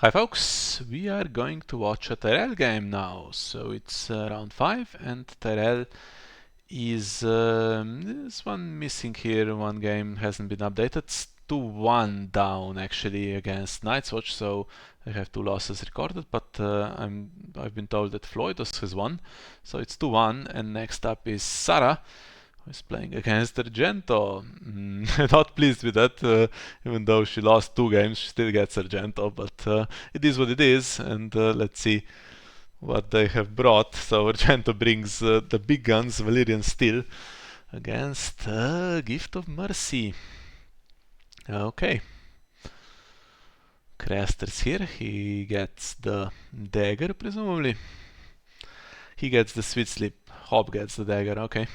Hi folks, we are going to watch a Tyrell game now. So it's round 5 and Tyrell is this one missing here. One game hasn't been updated. It's 2-1 down actually against Night's Watch, so I have 2 losses recorded, but I've been told that Floydus has won. So it's 2-1, and next up is Saraaa, who is playing against Argento. Not pleased with that, even though she lost 2 games, she still gets Argento, but it is what it is, and let's see what they have brought. So Argento brings the big guns, Valyrian steel, against Gift of Mercy. Okay. Craster's here, he gets the dagger presumably. He gets the sweet sleep, Hob gets the dagger, okay.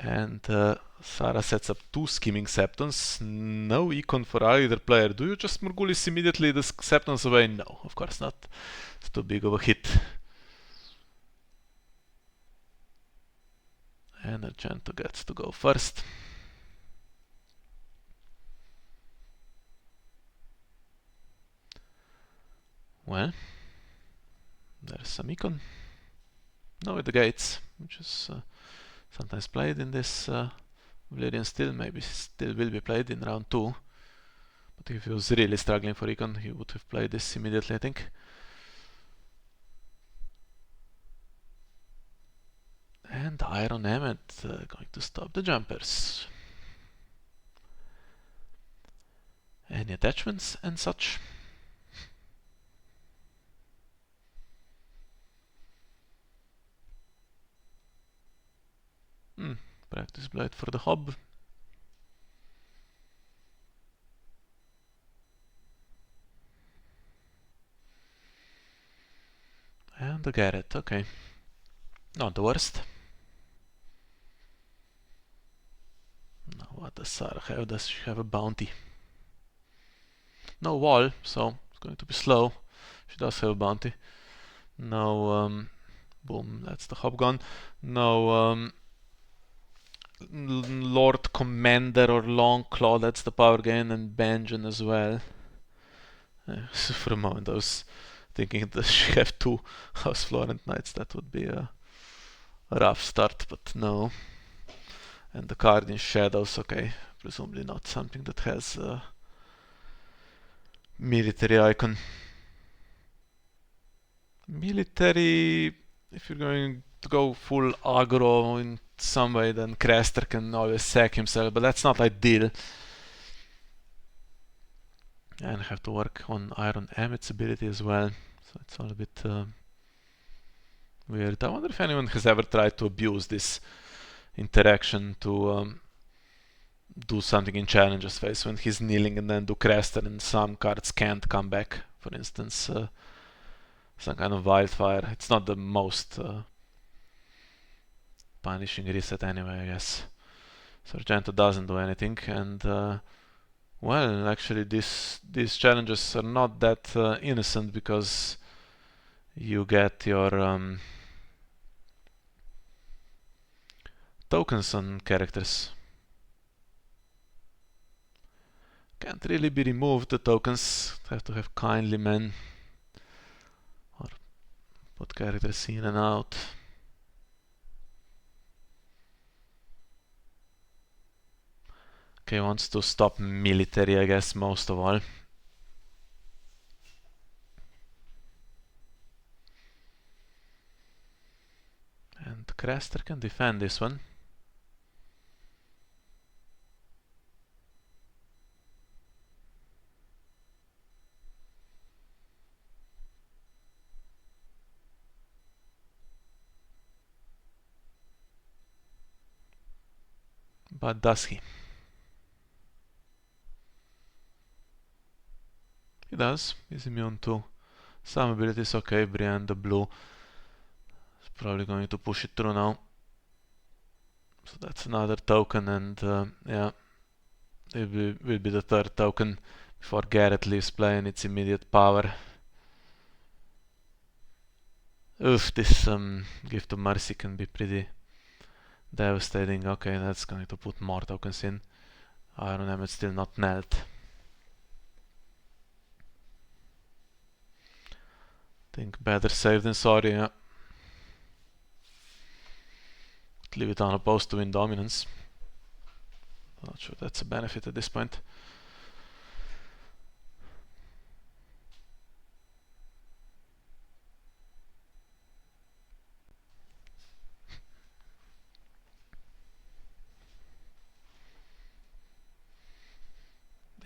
And Saraaa sets up 2 scheming septons. No econ for either player. Do you just Morgulis immediately the septons away? No, of course not. It's too big of a hit. And Argento gets to go first. Well, there's some econ. No, at the gates, which is sometimes played in this Valyrian still, maybe still will be played in round 2. But if he was really struggling for econ, he would have played this immediately, I think. And Iron Emmet going to stop the jumpers. Any attachments and such? Practice blade for the hob. And the Garret, okay. Not the worst. Now what does Saraaa have? Does she have a bounty? No wall, so it's going to be slow. She does have a bounty. No, boom, that's the hob gone. No, Lord Commander or Long Claw, that's the power gain, and Benjen as well. For a moment I was thinking that she have 2 House Florent Knights, that would be a rough start, but no. And the card in Shadows, okay, presumably not something that has a military icon. Military, if you're going to go full aggro in some way, then Craster can always sack himself, but that's not ideal. And I have to work on Iron Emmet's ability as well, so it's all a bit weird. I wonder if anyone has ever tried to abuse this interaction to do something in Challenger's phase when he's kneeling and then do Craster and some cards can't come back. For instance, some kind of wildfire. It's not the most punishing reset anyway, I guess. So Argento doesn't do anything, and well, actually these challenges are not that innocent, because you get your tokens on characters. Can't really be removed, the tokens. Have to have kindly men or put characters in and out. Okay, wants to stop military, I guess, most of all. And Craster can defend this one. But does he? He does. He's immune to some abilities. Okay, Brienne the Blue is probably going to push it through now. So that's another token, and yeah, it will be the 3rd token before Garret leaves play and its immediate power. Oof, this Gift of Mercy can be pretty devastating. Okay, that's going to put more tokens in. Iron Emmet still not knelt. Think better safe than sorry, yeah. Leave it unopposed to win dominance. Not sure that's a benefit at this point.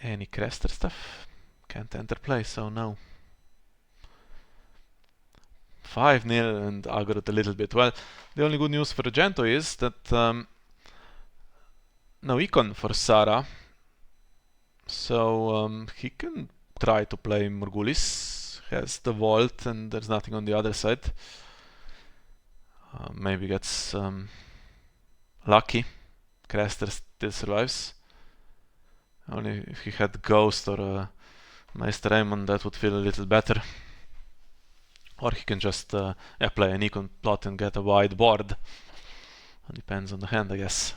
Any Crester stuff? Can't enter play, so no. 5-0 and aggroed a little bit. Well, the only good news for Argento is that no econ for saraaa, so he can try to play Morghulis. Has the vault and there's nothing on the other side. Maybe gets lucky. Crester still survives. Only if he had Ghost or Maester Aemon, that would feel a little better. Or he can just play an econ plot and get a wide board. Depends on the hand, I guess.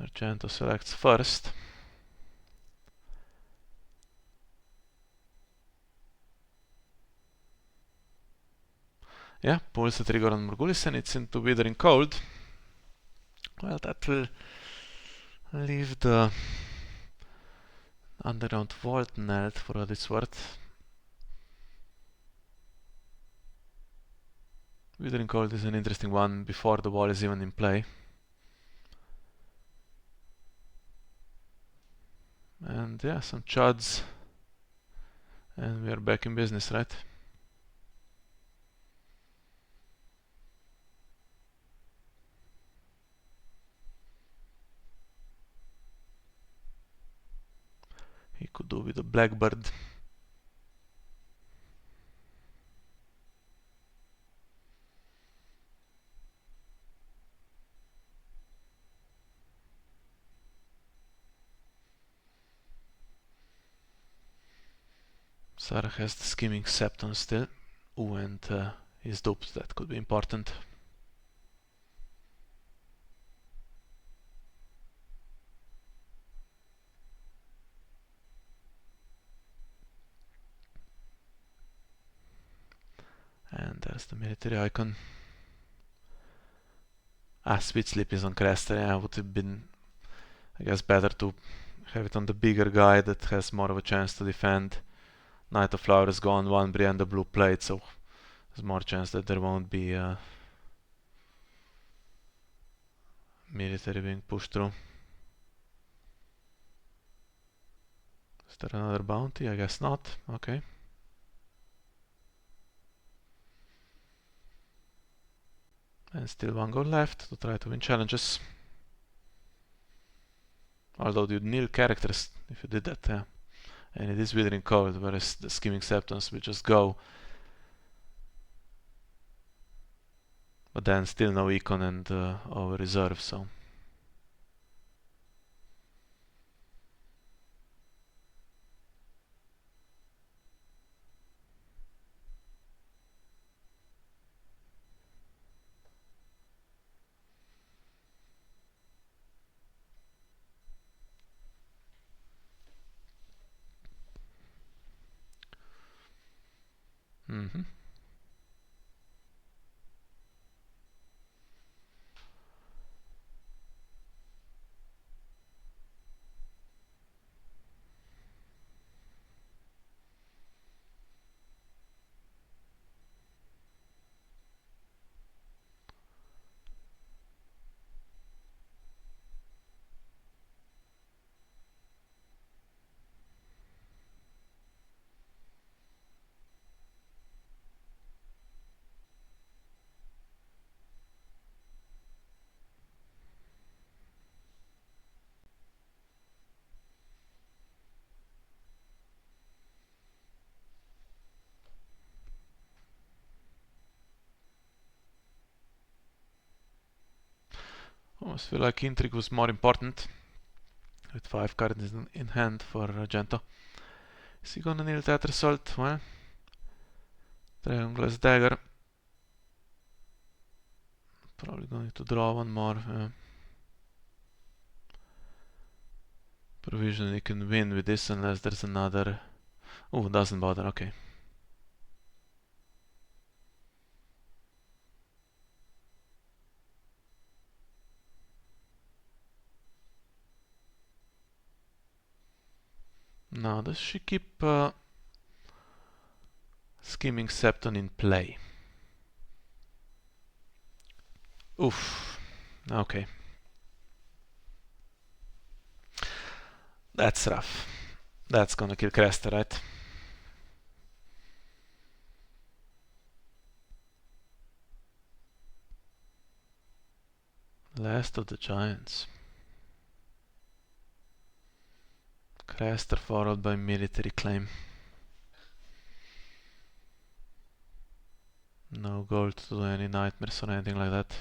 Argento selects first. Yeah, pulls the trigger on Morghulis and it's into Withering Cold. Well, that will leave the Underground Vault knelt for what it's worth. Withering Cold is an interesting one before the wall is even in play. And yeah, some chuds. And we are back in business, right? He could do with a Blackbird. Saraaa has the Skimming Septon still. Ooh, and he's duped. That could be important. And there's the military icon. Speed Sleep is on Crester. Yeah, would have been, I guess, better to have it on the bigger guy that has more of a chance to defend. Knight of Flowers gone, 1 Brie and the blue plate, so there's more chance that there won't be military being pushed through. Is there another bounty? I guess not. Okay. And still 1 goal left to try to win challenges. Although you'd kneel characters if you did that, yeah. And it is Withering Cold, whereas the Skimming Septons will just go. But then still no econ and over reserve, so. Mm-hmm. Almost feel like intrigue was more important. With 5 cards in hand for Argento. Is he gonna kneel that result? Well, Triangle's dagger. Probably going to draw one more. Provision he can win with this unless there's another. Oh, doesn't bother, okay. Now, does she keep Scheming Septon in play? Oof. Okay. That's rough. That's gonna kill Cresta, right? Last of the Giants. Cresta followed by military claim. No gold to do any nightmares or anything like that.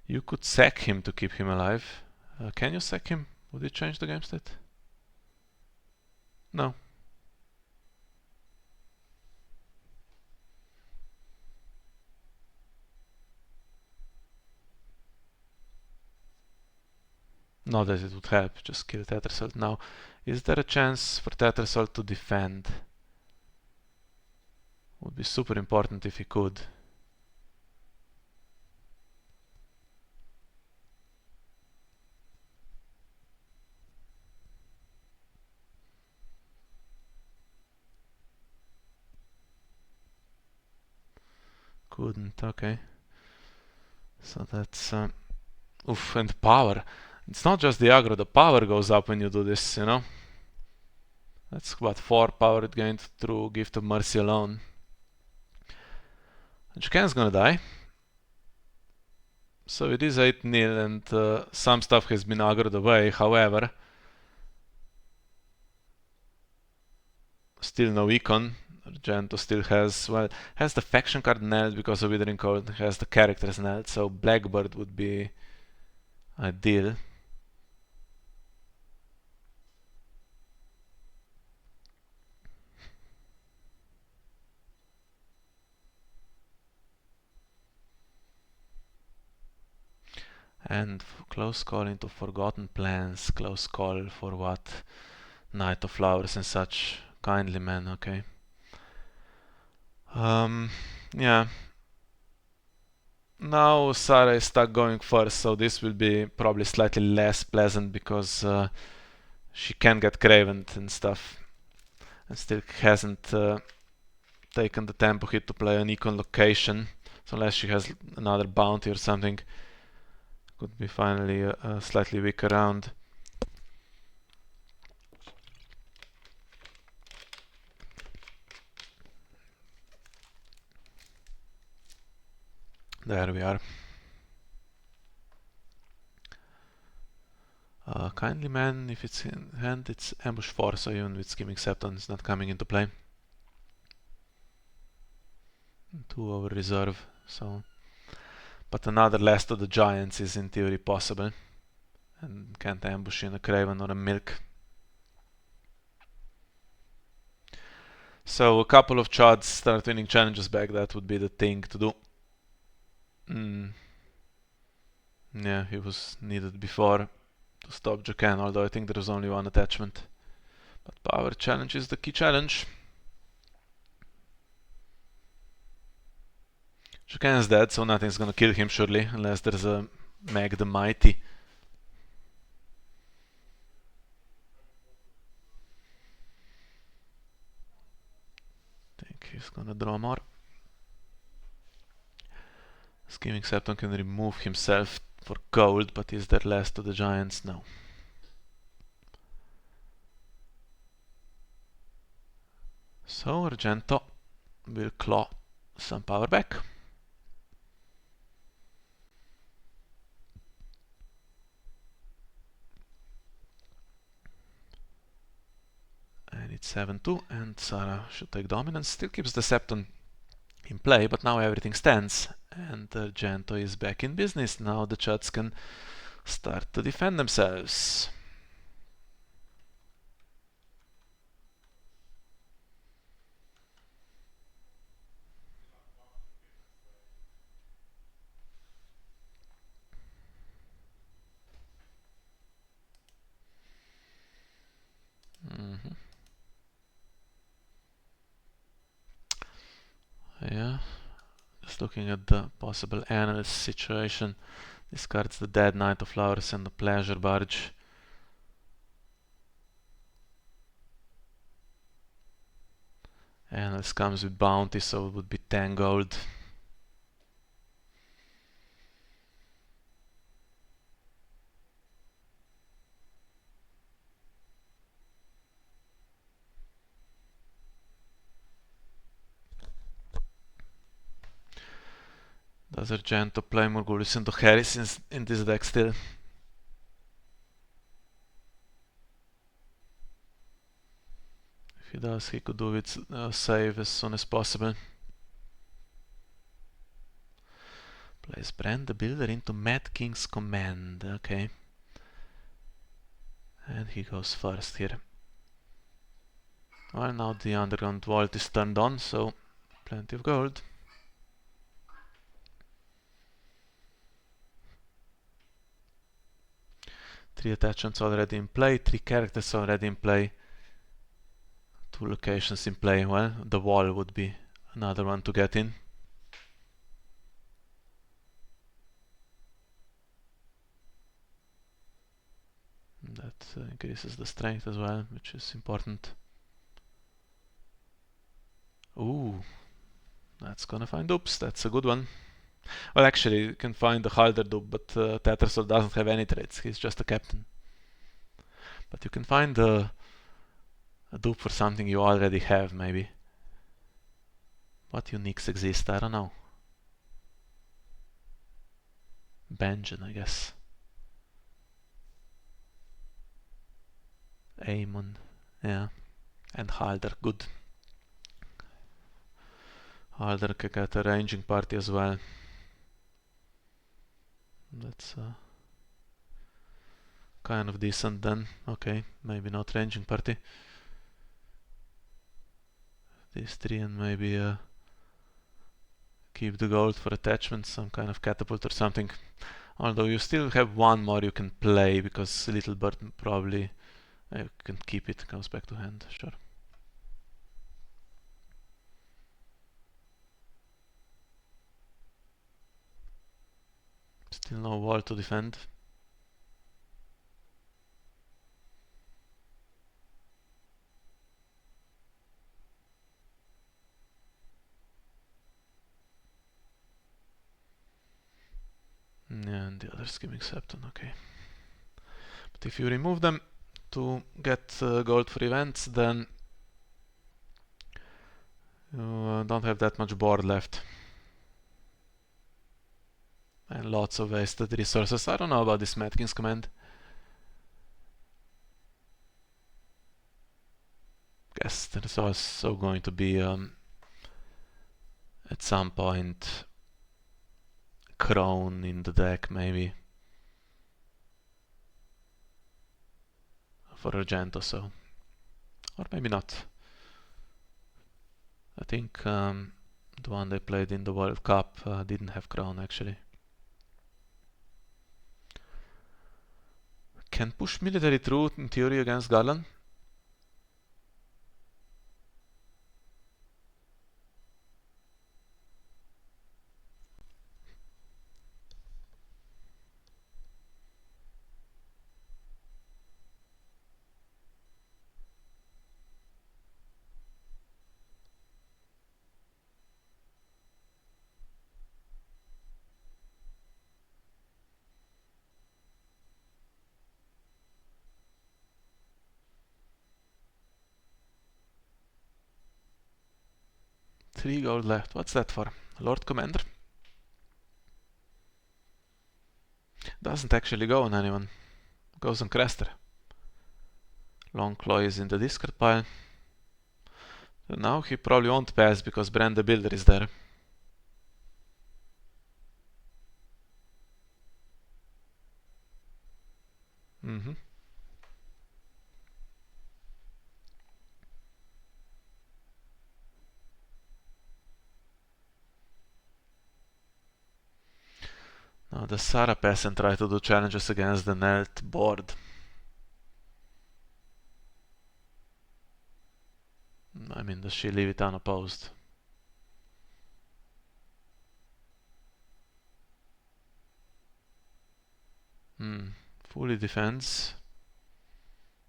You could sack him to keep him alive. Can you sack him? Would it change the game state? No. Not that it would help, just kill Tattersalt. Now, is there a chance for Tattersalt to defend? Would be super important if he could. Couldn't, okay. So that's... oof, and power. It's not just the aggro, the power goes up when you do this, you know? That's what, 4 power it gained through Gift of Mercy alone. Jacan's gonna die. So it is 8-0 and some stuff has been aggroed away, however... Still no econ. Argento still has, well, has the faction card nailed because of Withering Cold, has the characters nailed, so Blackbird would be ideal. And close call into Forgotten Plans, close call for what? Night of Flowers and such. Kindly man, okay. Yeah. Now Saraaa is stuck going first, so this will be probably slightly less pleasant because she can get Cravened and stuff. And still hasn't taken the tempo hit to play an econ location. So unless she has another bounty or something, could be finally a slightly weaker round. There we are. Kindly man, if it's in hand, it's ambush 4, so even with Scheming Septon it's not coming into play. 2 over reserve, so... But another Last of the Giants is in theory possible. And can't ambush in a Craven or a Milk. So a couple of Chods start winning challenges back, that would be the thing to do. Yeah, he was needed before to stop Jacan, although I think there was only one attachment. But power challenge is the key challenge. Jacan's dead, so nothing's gonna kill him surely, unless there's a Meg the Mighty. I think he's gonna draw more. Scheming Septon can remove himself for gold, but is there Last of the Giants? No. So Argento will claw some power back. And It's 7-2, and saraaa should take dominance. Still keeps the Septon in play, but now everything stands, and Argento is back in business. Now the Chuds can start to defend themselves. Yeah, just looking at the possible analyst situation. Discards the Dead Knight of Flowers and the Pleasure Barge. Analyst comes with bounty, so it would be 10 gold. Does Argento play Morgulus into Harris in this deck still? If he does, he could do it save as soon as possible. Plays Brand the Builder into Mad King's Command. Okay. And he goes first here. Well, now the Underground Vault is turned on, so plenty of gold. Three attachments already in play, 3 characters already in play, 2 locations in play. Well, the wall would be another one to get in. That increases the strength as well, which is important. Ooh, that's gonna find dupes. That's a good one. Well, actually, you can find the Halder dupe, but Tattersall doesn't have any traits. He's just a captain. But you can find a dupe for something you already have, maybe. What uniques exist? I don't know. Benjen, I guess. Aemon, yeah. And Halder, good. Halder can get a ranging party as well. That's kind of decent then. Okay, maybe not ranging party. These 3 and maybe keep the gold for attachment, some kind of catapult or something. Although you still have 1 more you can play, because Little Bird probably you can keep it, comes back to hand, sure. Still no wall to defend. Yeah, and the other skimming Septon, okay. But if you remove them to get gold for events, then you don't have that much board left. And lots of wasted resources. I don't know about this Mad King's Command. Guess there's also going to be at some point Crown in the deck, maybe. For Argento, so. Or maybe not. I think the one they played in the World Cup didn't have Crown, actually. Can push military through in theory against Garland. Three gold left. What's that for? Lord Commander? Doesn't actually go on anyone. Goes on Crester. Long Claw is in the discard pile. Now he probably won't pass because Bran the Builder is there. Mm-hmm. Now the Saraaa pass and try to do challenges against the Nelt board. I mean, does she leave it unopposed? Fully defends.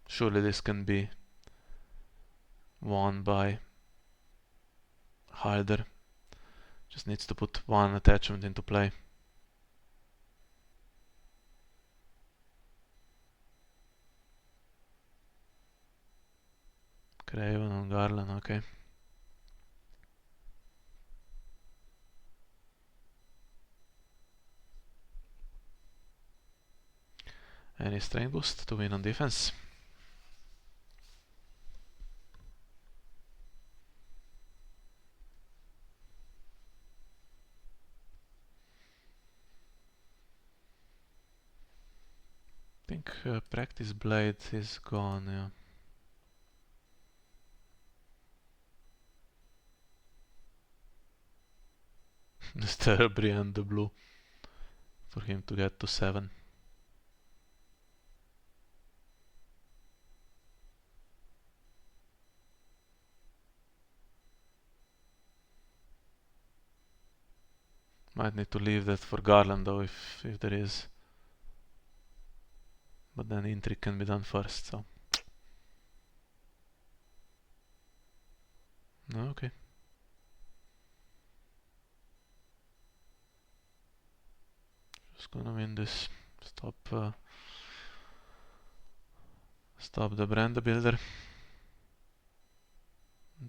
Surely this can be won by Halder. Just needs to put one attachment into play. Craven on Garland, okay. Any strain boost to win on defense. I think Practice Blade is gone, yeah. Mr. Brienne the blue for him to get to 7. Might need to leave that for Garland though if there is. But then intrigue can be done first, so. Okay. Just gonna win this. Stop the Brand Builder.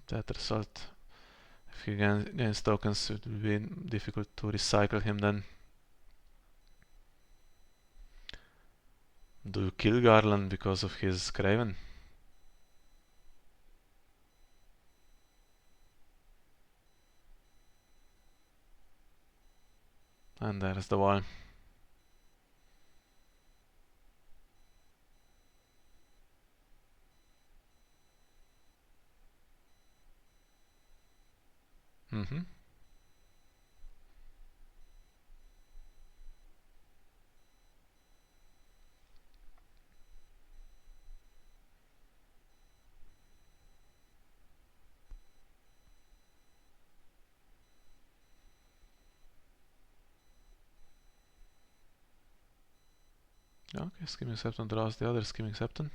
That result. If he gains tokens, it will be difficult to recycle him then. Do you kill Garland because of his Craven? And there's the wall. Mm-hmm. Okay, Skimming Septon draws the other Skimming Septon.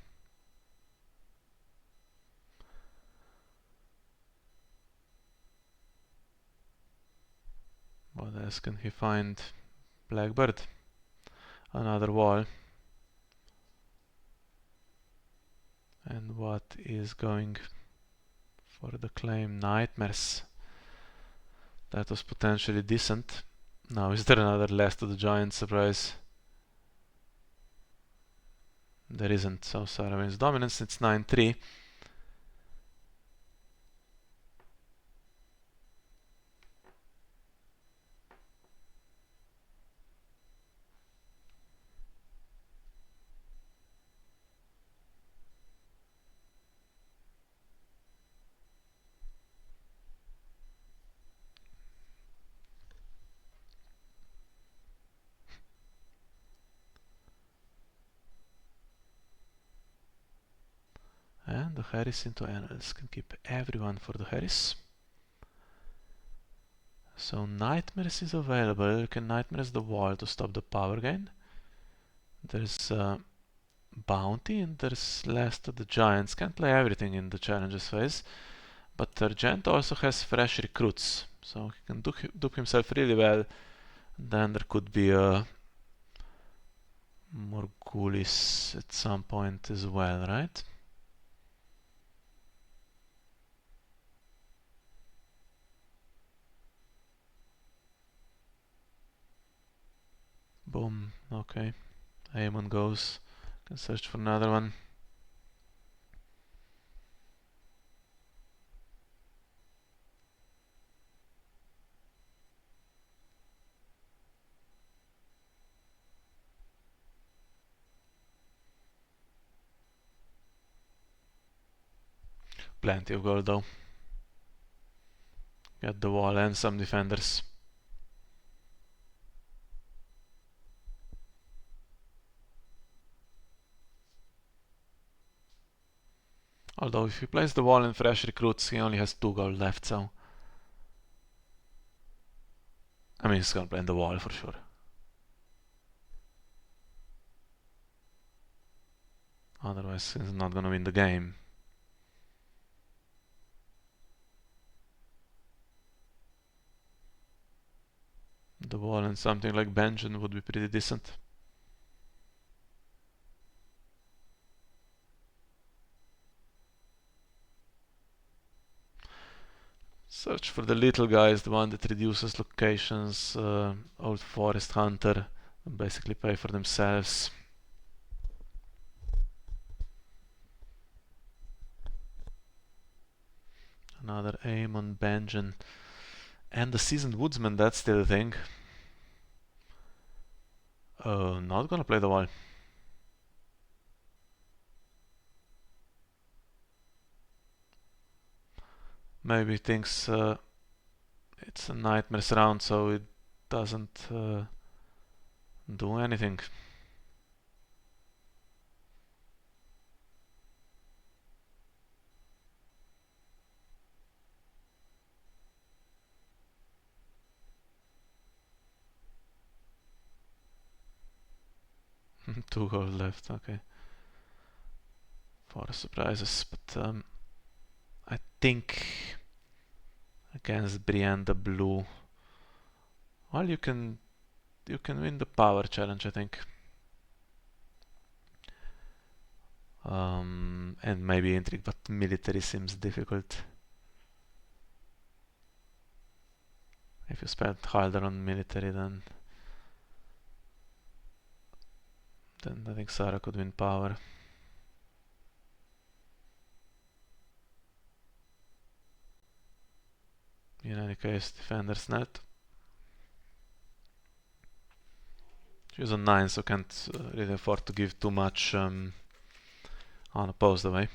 What else can he find? Blackbird. Another wall. And what is going for the claim? Nightmares. That was potentially decent. Now is there another Last of the Giants surprise? There isn't, so Saraaa wins dominance. It's 9-3. And the Harris into Annals can keep everyone for the Harris. So Nightmares is available. You can Nightmares the wall to stop the power gain. There's Bounty and there's Last of the Giants. Can't play everything in the challenges phase. But Argento also has fresh recruits. So he can dupe himself really well. Then there could be a Morghulis at some point as well, right? Boom, okay. Aemon goes. Can search for another one. Plenty of gold though. Get the wall and some defenders. Although if he plays the wall and fresh recruits, he only has 2 gold left, so... I mean, he's gonna play the wall for sure. Otherwise, he's not gonna win the game. The wall and something like Benjamin would be pretty decent. Search for the little guys, the one that reduces locations, old forest hunter, and basically pay for themselves. Another aim on Benjamin. And the seasoned woodsman, that's still a thing. Not gonna play the wall. Maybe he thinks it's a nightmares round, so it doesn't do anything. Two gold left, okay. For surprises, but I think against Brienne the Blue, well, you can win the power challenge, I think. And maybe intrigue, but military seems difficult. If you spend harder on military, then I think Saraaa could win power. In any case, defender's net. She's on 9, so can't really afford to give too much unopposed away.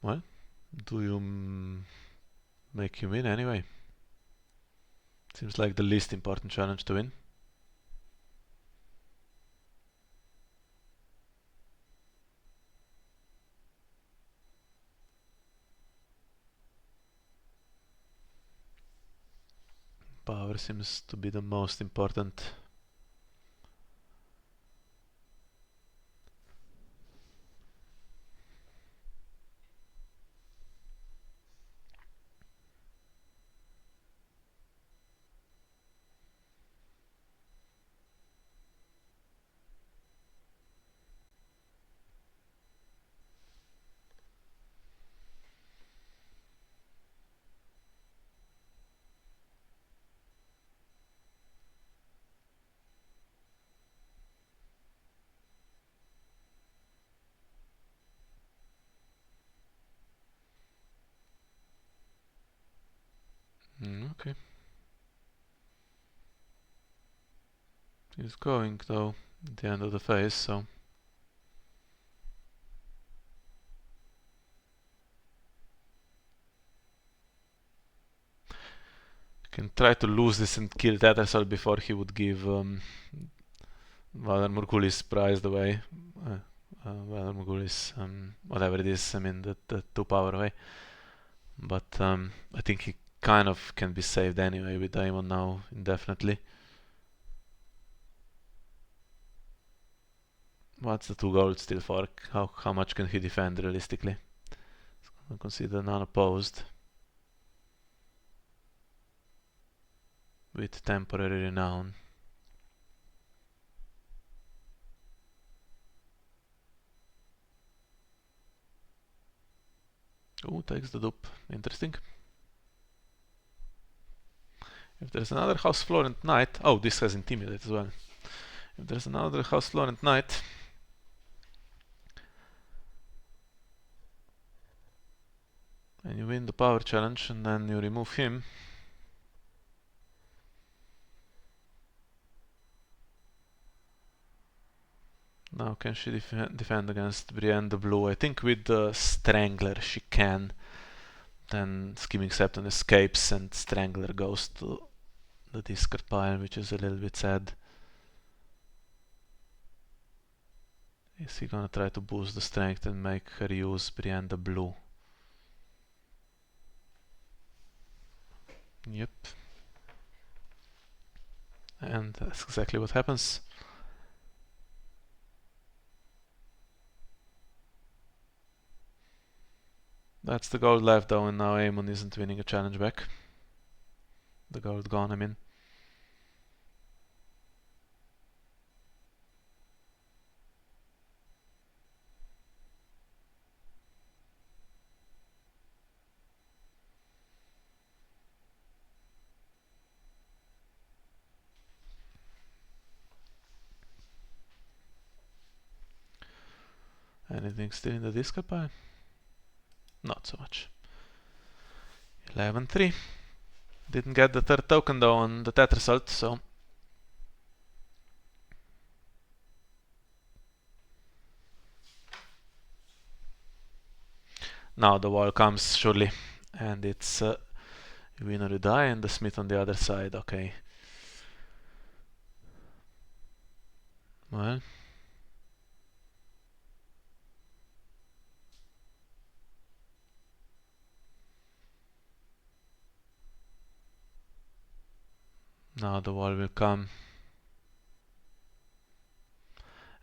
Well, do you make him win anyway? Seems like the least important challenge to win. Power seems to be the most important. Okay. He's going though at the end of the phase, so can try to lose this and kill Tattersall before he would give Valar Morghulis prized away. Valar Morghulis, whatever it is, I mean the 2 power away. But I think he kind of can be saved anyway with Daemon now indefinitely. What's the 2 gold still for? How much can he defend realistically? I'll consider non-opposed. With temporary renown. Takes the dupe. Interesting. If there's another House Florent Knight... Oh, this has Intimidate as well. If there's another House Florent Knight... and you win the power challenge and then you remove him... Now can she defend against Brienne the Blue? I think with the Strangler she can. Then Scheming Septon escapes and Strangler goes to the discard pile, which is a little bit sad. Is he gonna try to boost the strength and make her use Brienne the Blue? Yep. And that's exactly what happens. That's the gold left though, and now Aemon isn't winning a challenge back. The gold gone, I mean. Anything still in the discard pile? Not so much. 11-3. Didn't get the third token though on the Tetrisult, so... Now the wall comes, surely. And it's win or you die, and the Smith on the other side, okay. Well... Now the wall will come.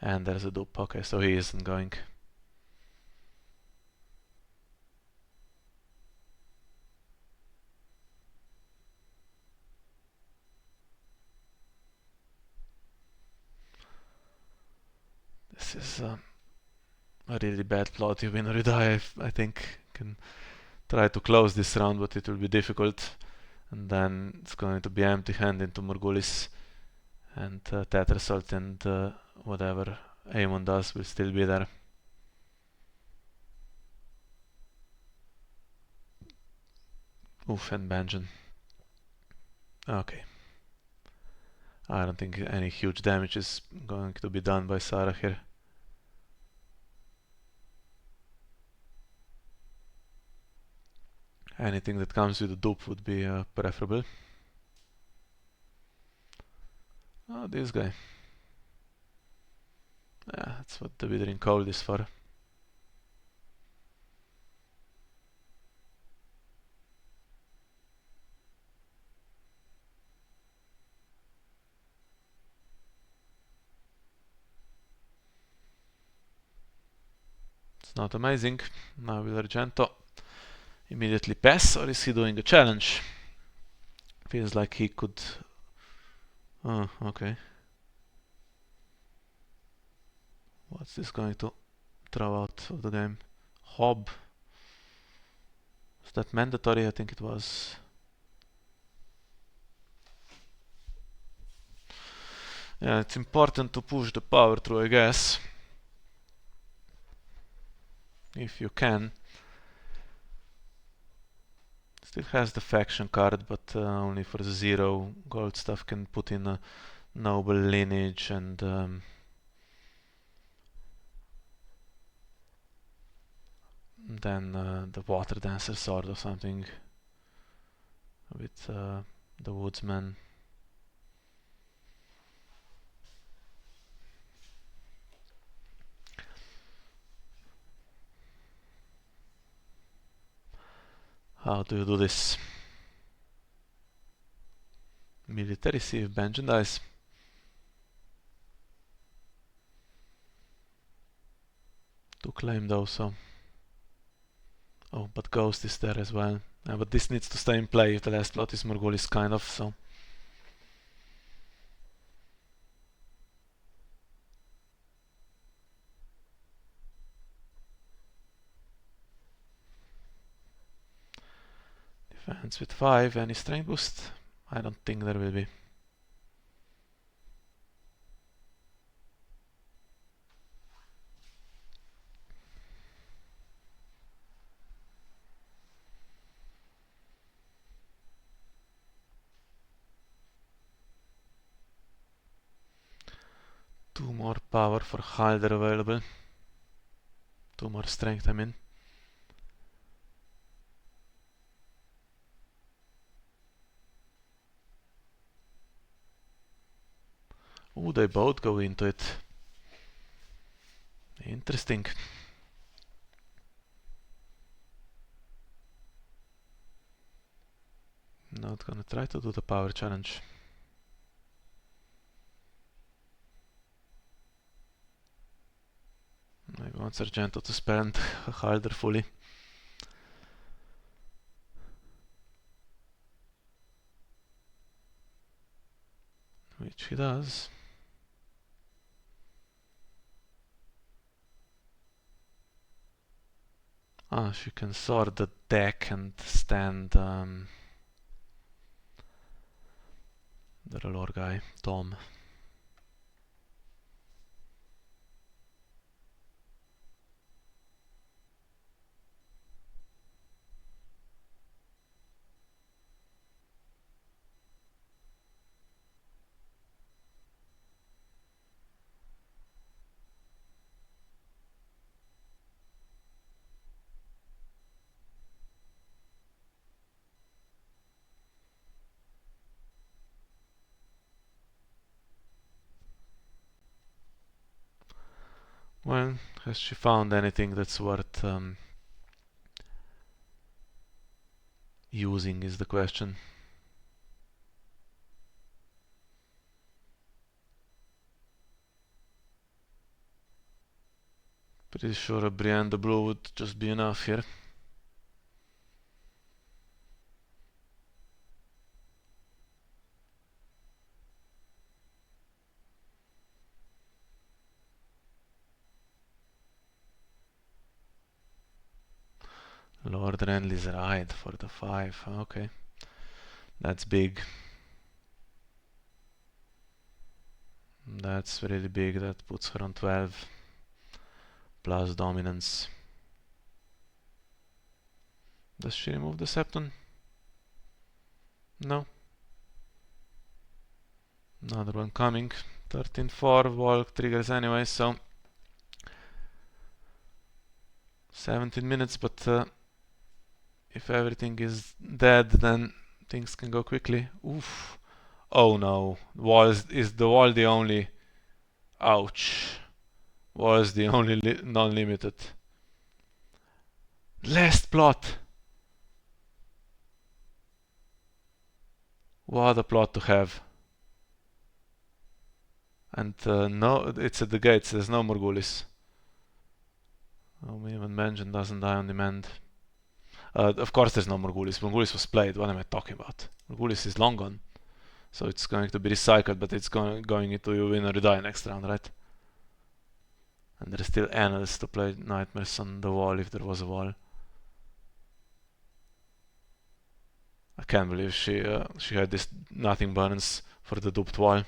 And there's a dupe. Okay, so he isn't going. This is a really bad plot. You win or you die. I think can try to close this round, but it will be difficult. And then it's going to be empty-hand into Morgulis, and Tetrisult and whatever Aemon does will still be there. Oof, and Benjen. Okay. I don't think any huge damage is going to be done by Saraaa here. Anything that comes with a dupe would be preferable. Oh, this guy. Yeah, that's what the Withering Cold is for. It's not amazing. Now will Argento immediately pass, or is he doing a challenge? Feels like he could... Oh, okay. What's this going to throw out of the game? Hob. Was that mandatory? I think it was. Yeah, it's important to push the power through, I guess. If you can. Still has the faction card, but only for the 0 gold stuff. Can put in a noble lineage and then the water dancer sword or something with the woodsman. How do you do this? Military, see if Benjen dies. To claim though, so... Oh, but Ghost is there as well. But this needs to stay in play if the last plot is Morgulis, kind of, so... Defense with 5, any strength boost? I don't think there will be. Two more power for Halder available. Two more strength, I mean. Oh, they both go into it. Interesting. Not gonna try to do the power challenge. Maybe wants Argento to spend Halder fully. Which he does. Ah, she can sort the deck and stand the lore guy, Tom. Well, has she found anything that's worth using is the question. Pretty sure a Brienne the Blue would just be enough here. Lord Renly's Ride for the 5, okay. That's big. That's really big, that puts her on 12. Plus dominance. Does she remove the Septon? No. Another one coming. 13-4, Walk triggers anyway, so 17 minutes, but if everything is dead, then things can go quickly. Oof. Oh no. Is the wall the only... Ouch. Was the only non-limited. Last plot. What a plot to have. And no, it's at the gates, there's no Morgulis. Oh, even Mansion doesn't die on demand. Of course there's no Morgulis. Morgulis was played, what am I talking about? Morgulis is long gone. So it's going to be recycled, but it's going into you win or you die next round, right? And there's still Annals to play Nightmares on the wall if there was a wall. I can't believe she had this nothing burns for the duped wall.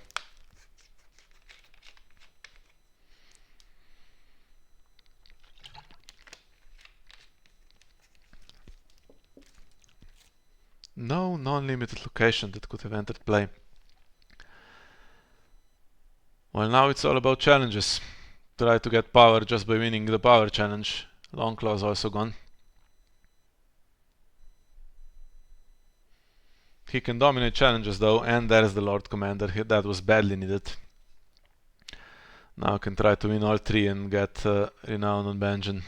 No non-limited location that could have entered play. Well, now it's all about challenges. Try to get power just by winning the power challenge. Longclaw's also gone. He can dominate challenges though, and there's the Lord Commander. That was badly needed. Now can try to win all three and get renown on Benjen.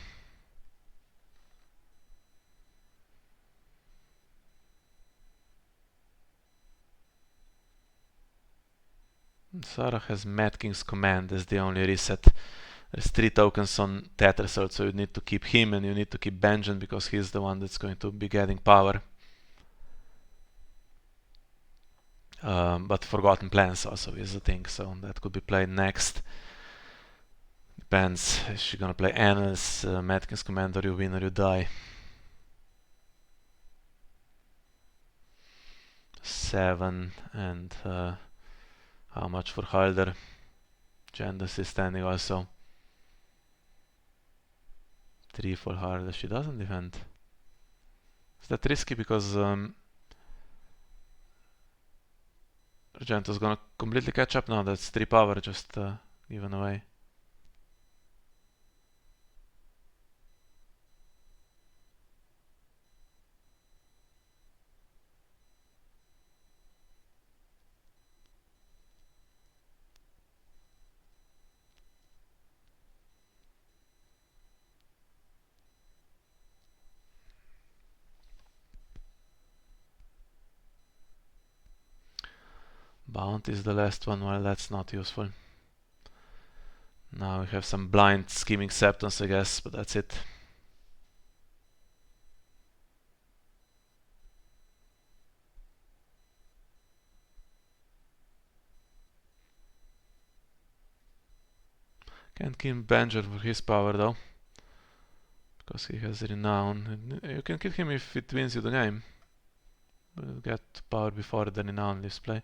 Saraaa has Mad King's Command as the only reset. There's 3 tokens on Tetrisol, so you need to keep him and you need to keep Benjen because he's the one that's going to be getting power. But Forgotten Plans also is a thing, so that could be played next. Depends, is she gonna play Annals, Mad King's Command, or you win or you die? 7 and how much for Halder? Jandas is standing also. 3 for Halder, she doesn't defend. Is that risky because Argento's gonna completely catch up now? That's 3 power just given away. Bounty is the last one, well that's not useful. Now we have some blind scheming septons I guess, but that's it. Can't kill Banger for his power though, because he has renown. You can kill him if it wins you the game, but you'll get power before the renown leaves play.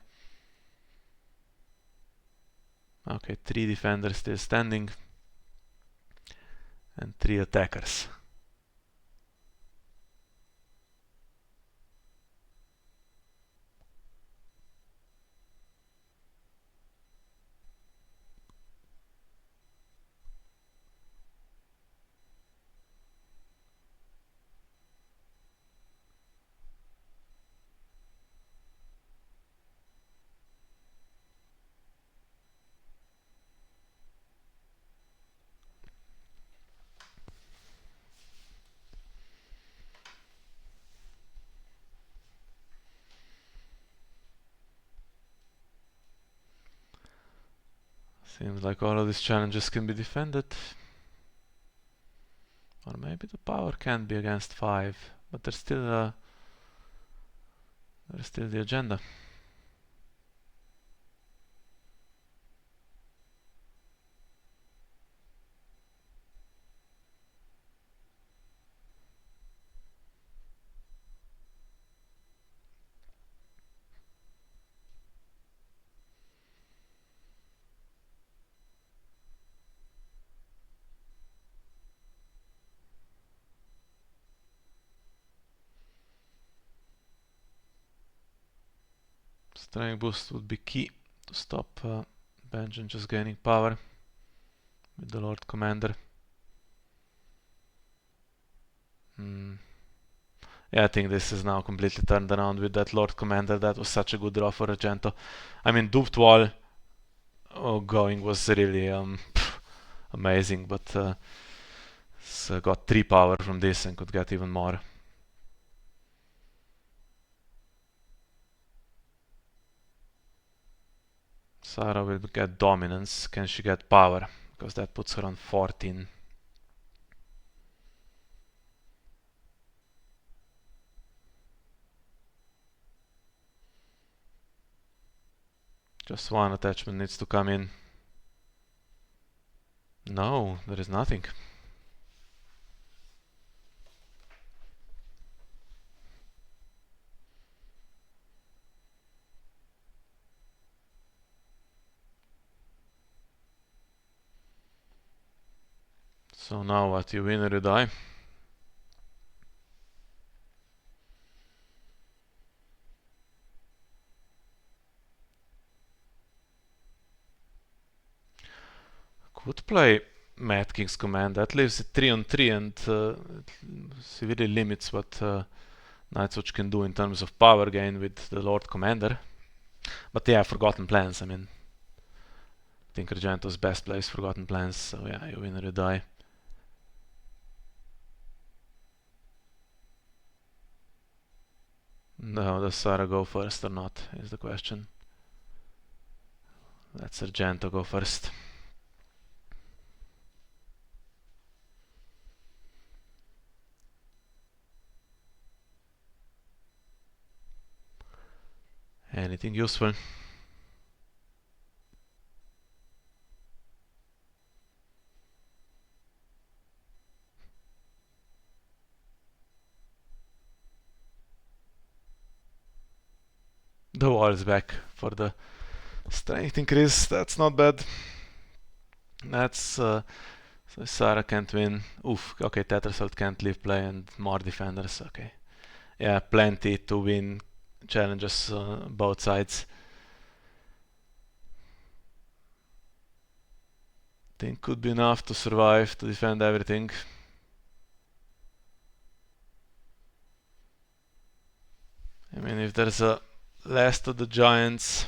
Okay, 3 defenders still standing and 3 attackers. Seems like all of these challenges can be defended. Or maybe the power can't be against 5, but there's still the agenda. Strength boost would be key to stop Benjen just gaining power with the Lord Commander. Yeah, I think this is now completely turned around with that Lord Commander. That was such a good draw for Argento. I mean, duped wall going was really amazing, but got 3 power from this and could get even more. Saraaa will get dominance. Can she get power? Because that puts her on 14. Just one attachment needs to come in. No, there is nothing. So now what? You win or you die? Could play Mad King's Command. That leaves it 3 on 3 and severely limits what Night's Watch can do in terms of power gain with the Lord Commander. But yeah, Forgotten Plans. I mean, I think Argento's best plays Forgotten Plans. So yeah, you win or you die. No, does Saraaa go first or not is the question. Let's Argento go first. Anything useful? The wall's back for the strength increase. That's not bad. That's so saraaa can't win. Oof. Okay, Tattersall can't leave play and more defenders. Okay. Yeah, plenty to win challenges both sides. Think could be enough to survive, to defend everything. I mean, if there's a last of the giants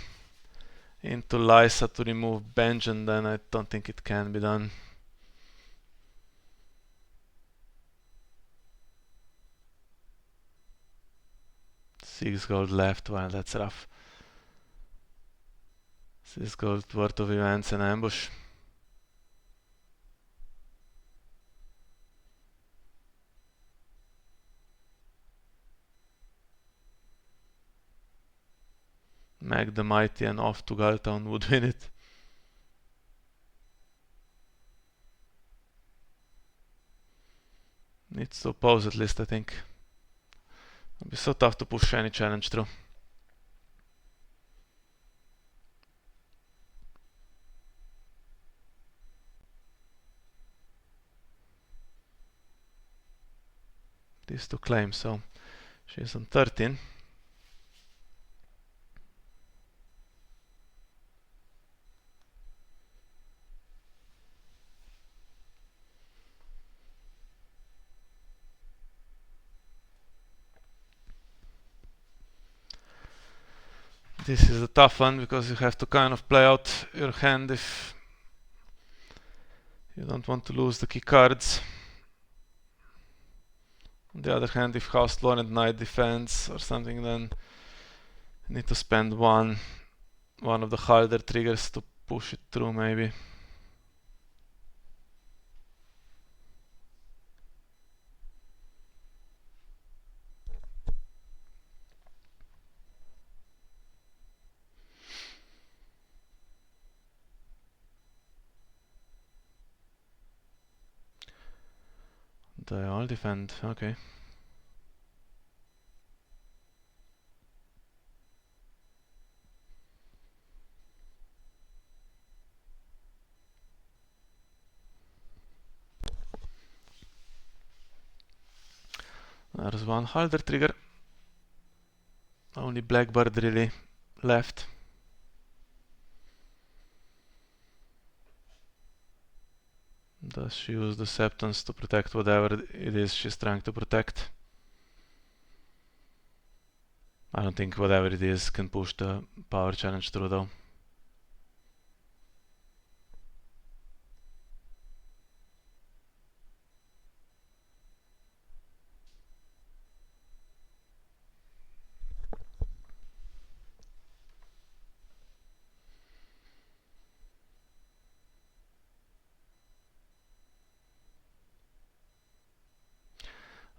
into Lysa to remove Benjen, then I don't think it can be done. Six gold left, well, that's rough. 6 gold worth of events and ambush. Mag the Mighty and off to Galtown would win it. Needs to oppose at least, I think. It'll be so tough to push any challenge through. This to claim, so she's on 13. This is a tough one because you have to kind of play out your hand if you don't want to lose the key cards. On the other hand, if House Lord and Knight defends or something, then you need to spend one of the harder triggers to push it through, maybe. They all defend, okay. There's one harder trigger. Only Blackbird really left. Does she use the Septons to protect whatever it is she's trying to protect? I don't think whatever it is can push the power challenge through though.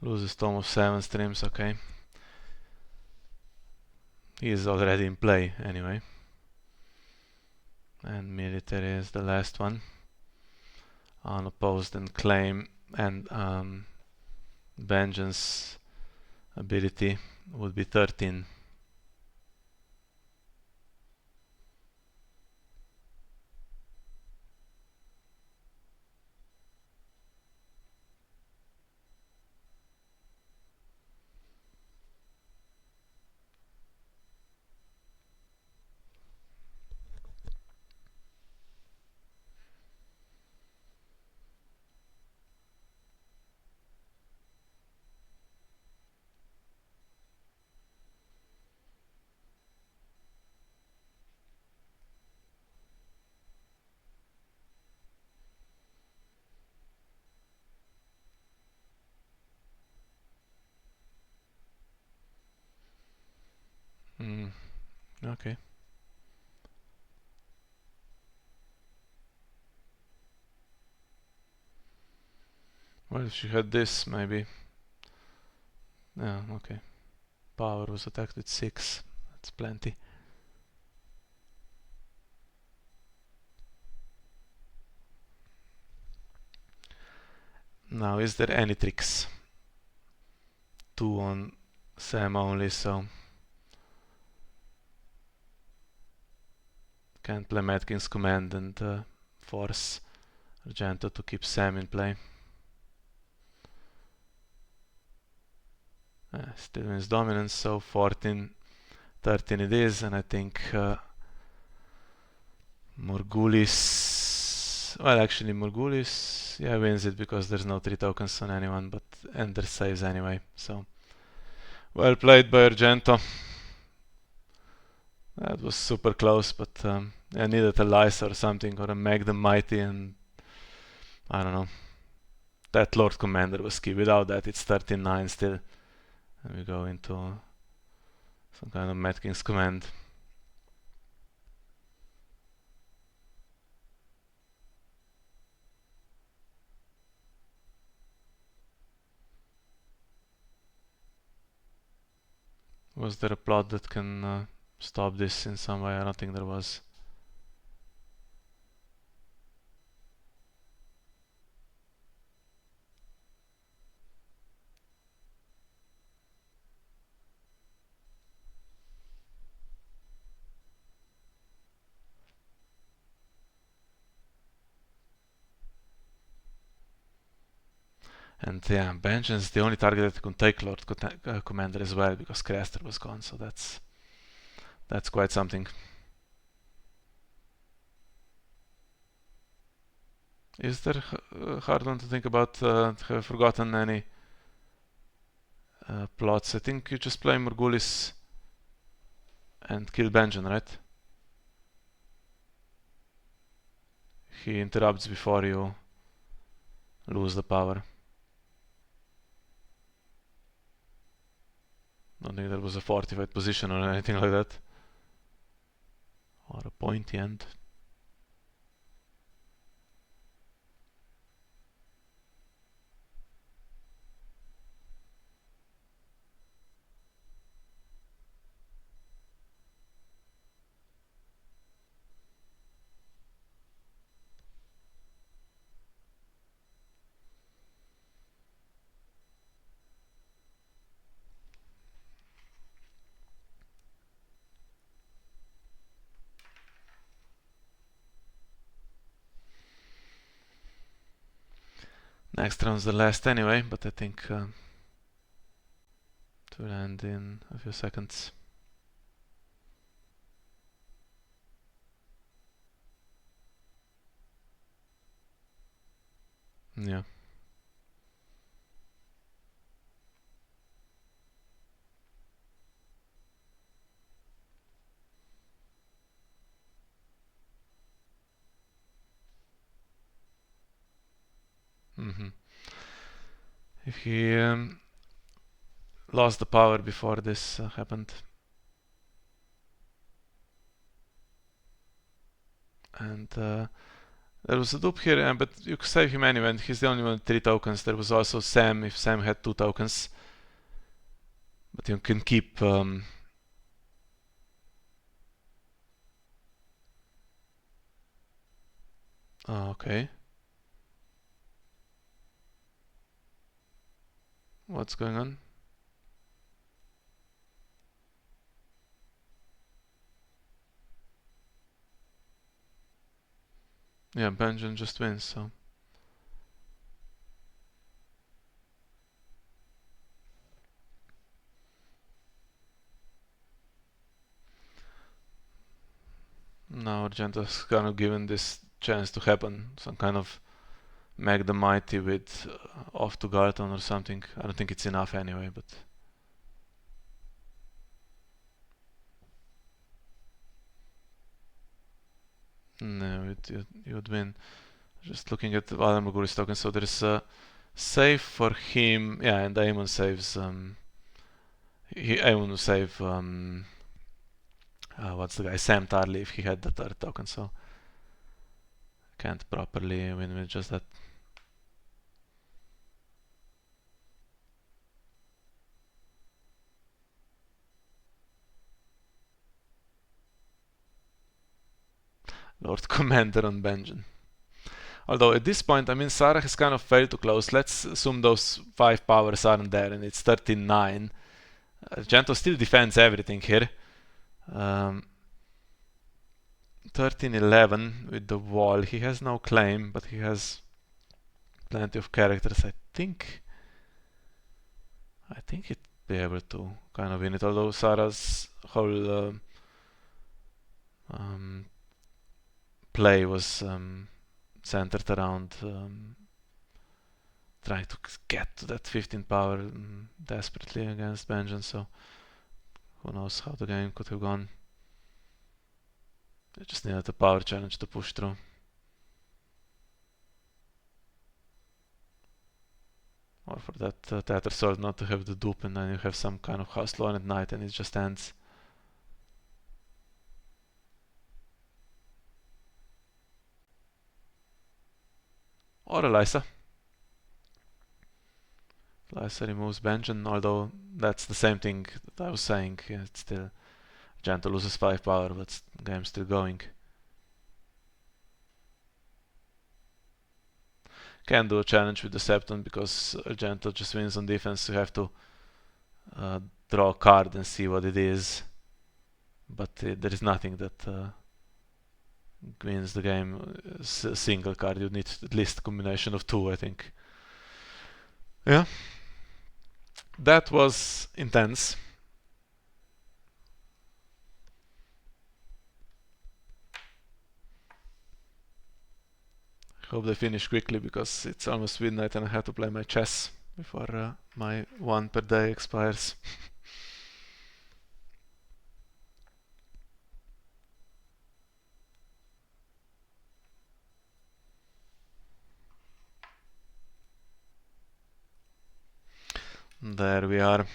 Loses Tome of 7 streams, okay. He is already in play anyway. And military is the last one. Unopposed and claim and vengeance ability would be 13. Okay. Well, if she had this, maybe. Yeah, okay. Power was attacked with 6. That's plenty. Now, is there any tricks? 2 on Sam only, so Can't play Mad King's Command and force Argento to keep Sam in play. Still wins dominance, so 14-13 it is, and I think Morgulis... Well, actually Morgulis, yeah, wins it because there's no 3 tokens on anyone, but Ender saves anyway, so... Well played by Argento. That was super close, but I needed a Lysa or something, or a Meg the Mighty, and I don't know. That Lord Commander was key. Without that, it's 13-9 still. And we go into some kind of Mad King's Command. Was there a plot that can stop this in some way? I don't think there was. And yeah, Vengeance is the only target that could take Lord Commander as well, because Craster was gone, so that's quite something. Is there a hard one to think about? Have I forgotten any plots? I think you just play Morgulis and kill Benjen, right? He interrupts before you lose the power. Don't think there was a fortified position or anything like that. Or a pointy end. Next round's the last anyway, but I think it will end in a few seconds. Yeah. If he lost the power before this happened, and there was a dupe here, but you could save him anyway, and he's the only one with 3 tokens. There was also Sam, if Sam had 2 tokens, but you can keep oh, okay. What's going on? Yeah, Benjen just wins, so... Now Argento's kind of given this chance to happen, some kind of Meg the Mighty with off to Garton or something. I don't think it's enough anyway, but... No, you would win. Just looking at the other Morgulis tokens, so there's a save for him, yeah, and Aemon saves... Aemon will save... what's the guy? Sam Tarly if he had the 3rd token, so... Can't properly win with just that. Lord Commander on Benjen. Although at this point, I mean, Saraaa has kind of failed to close. Let's assume those 5 powers aren't there and it's 13-9. Argento still defends everything here. 1311 with the wall. He has no claim, but he has plenty of characters. I think he'd be able to kind of win it, although Sarah's whole play was centered around trying to get to that 15 power desperately against Benjen, so who knows how the game could have gone. They just needed a power challenge to push through. Or for that Tether Sword not to have the dupe, and then you have some kind of House Lord at night and it just ends. Or Elisa. Elisa removes Benjen, although that's the same thing that I was saying. Yeah, it's still Argento loses 5 power, but the game's still going. Can do a challenge with the Septon because Argento just wins on defense. You have to draw a card and see what it is. But there is nothing that wins the game. A single card. You need at least a combination of 2, I think. Yeah. That was intense. Hope they finish quickly because it's almost midnight and I have to play my chess before my 1 per day expires. There we are.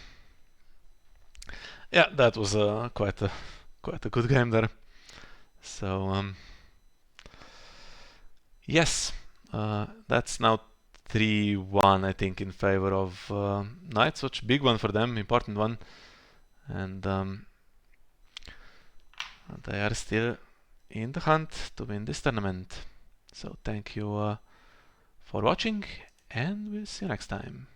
Yeah, that was quite a good game there. So yes, that's now 3-1 I think in favor of Knights, which big one for them, important one, and they are still in the hunt to win this tournament. So thank you for watching, and we'll see you next time.